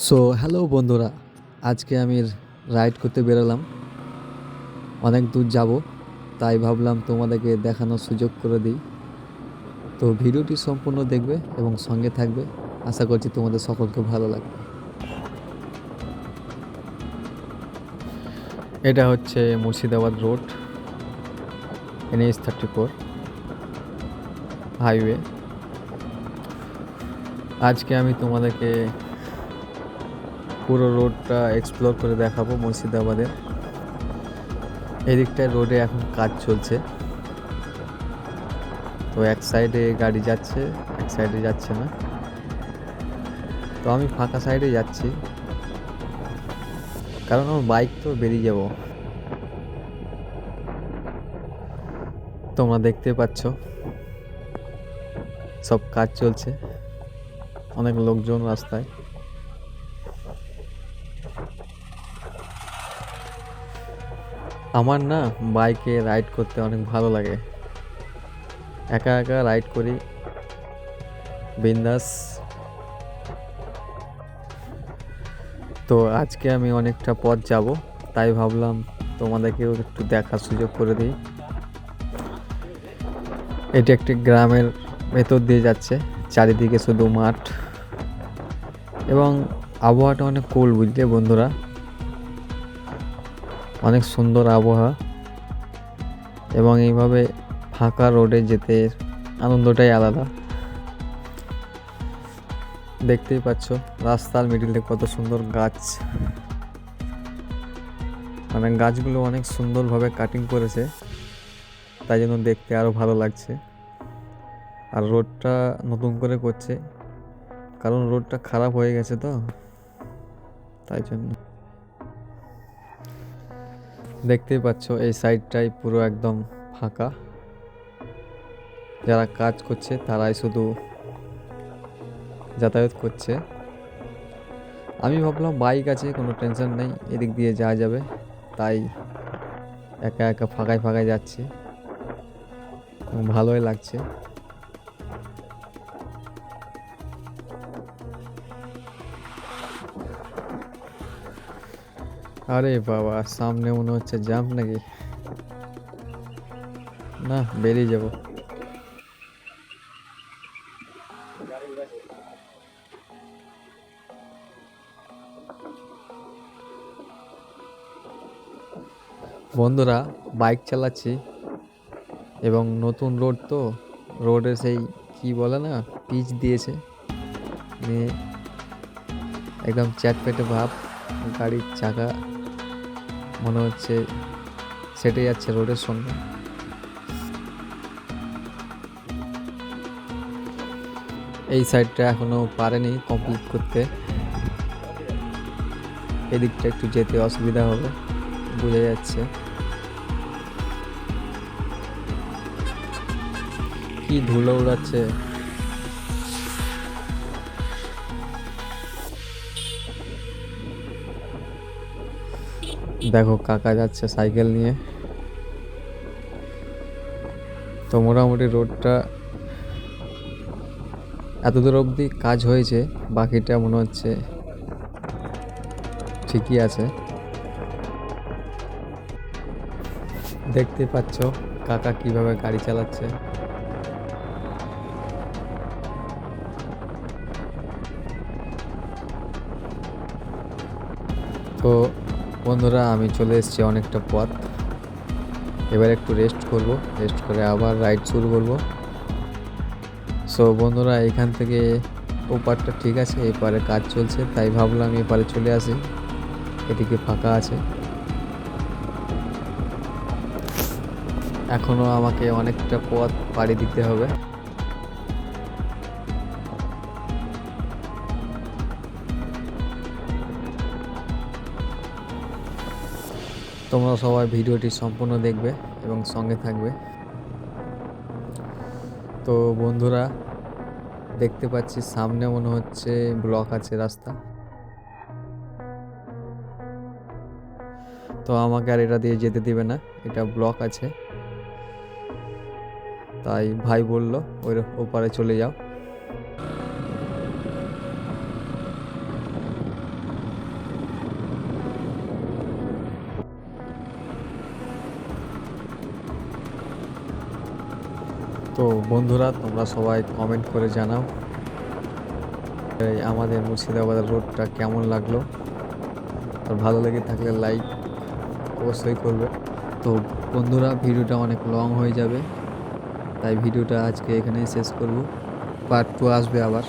So hello বন্ধুরা, আজকে আমি রাইড করতে বেরোলাম। অনেক দূর যাব, তাই ভাবলাম তোমাদেরকে দেখানোর সুযোগ করে দিই। তো ভিডিওটি সম্পূর্ণ দেখবে এবং সঙ্গে থাকবে। আশা করছি তোমাদের সকলকে ভালো লাগবে। এটা হচ্ছে মুর্শিদাবাদ রোড, NH-34 হাইওয়ে। আজকে আমি তোমাদেরকে পুরো রোডটা এক্সপ্লোর করে দেখাবো মুর্শিদাবাদের। এদিকটায় রোডে এখন কাজ চলছে, তো এক সাইডে গাড়ি যাচ্ছে, এক সাইডে যাচ্ছে না। তো আমি ফাঁকা সাইডে যাচ্ছি, কারণ আমার বাইক তো বেরিয়ে যাব। তোমরা দেখতে পাচ্ছ সব কাজ চলছে, অনেক লোকজন রাস্তায়। আমার না বাইকে রাইড করতে অনেক ভালো লাগে। একা একা রাইড করি বিন্দাস। তো আজকে আমি অনেকটা পথ যাব, তাই ভাবলাম তোমাদেরকেও একটু দেখার সুযোগ করে দিই। এটি একটি গ্রামের ভেতর দিয়ে যাচ্ছে, চারিদিকে শুধু মাঠ এবং আবহাওয়াটা অনেক কুল, বুঝলে বন্ধুরা, অনেক সুন্দর আবহাওয়া। এবং এইভাবে ফাঁকা রোডে যেতে আনন্দটাই আলাদা। দেখতেই পাচ্ছ রাস্তার মিডিলে কত সুন্দর গাছ, মানে গাছগুলো অনেক সুন্দরভাবে কাটিং করেছে, তাই জন্য দেখতে আরো ভালো লাগছে। আর রোডটা নতুন করে করছে, কারণ রোডটা খারাপ হয়ে গেছে, তো তাই জন্য। দেখতেই পাচ্ছ এই সাইডটাই পুরো একদম ফাঁকা। যারা কাজ করছে তারাই শুধু যাতায়াত করছে। আমি ভাবলাম বাইক আছে, কোনো টেনশন নেই, এদিক দিয়ে যাওয়া যাবে, তাই একা একা ফাঁকায় ফাঁকায় যাচ্ছি এবং ভালোই লাগছে। আরে বাবা, সামনে মনে হচ্ছে জাম্প নাকি, না বেরিয়ে যাব। বন্ধুরা, বাইক চালাচ্ছি এবং নতুন রোড, তো রোডে সেই কি বলে না, পিচ দিয়েছে, নিয়ে একদম চ্যাটপেটে ভাব। গাড়ির চাকা মনে হচ্ছে সেটে যাচ্ছে রোডের সঙ্গে। এই সাইডটা এখনো পারেনি কমপ্লিট করতে, এদিকটা একটু যেতে অসুবিধা হবে, বোঝা যাচ্ছে। কি ধুলো উড়াচ্ছে, দেখো কাকা যাচ্ছে সাইকেল নিয়ে। তো মোটামুটি রোডটা এত দূর অবধি কাজ হয়েছে, বাকিটা মনে হচ্ছে ঠিকই আছে। দেখতে পাচ্ছ কাকা কিভাবে গাড়ি চালাচ্ছে। তো বন্ধুরা, আমি চলে এসেছি অনেকটা পথ, এবার একটু রেস্ট করব, রেস্ট করে আবার রাইড শুরু করব। সো বন্ধুরা, এখান থেকে ওপারটা ঠিক আছে, এপারে কাজ চলছে, তাই ভাবলাম এপারে চলে আসি, এদিকে ফাঁকা আছে। এখনো আমাকে অনেকটা পথ পাড়ি দিতে হবে। তোমরা সবাই ভিডিওটি সম্পূর্ণ দেখবে এবং সঙ্গে থাকবে। তো বন্ধুরা, দেখতে পাচ্ছি সামনে মনে হচ্ছে ব্লক আছে রাস্তা, তো আমাকে আর এটা দিয়ে যেতে দিবে না, এটা ব্লক আছে। তাই ভাই বলল ওই ওপারে চলে যাও। তো বন্ধুরা তোমরা সবাই কমেন্ট করে জানাও এই আমাদের মুর্শিদাবাদের রোডটা কেমন লাগলো। আর ভালো লেগে থাকলে লাইক অবশ্যই করবে। তো বন্ধুরা ভিডিওটা অনেক লং হয়ে যাবে, তাই ভিডিওটা আজকে এখানেই শেষ করব। পার্ট 2 আসবে আবার।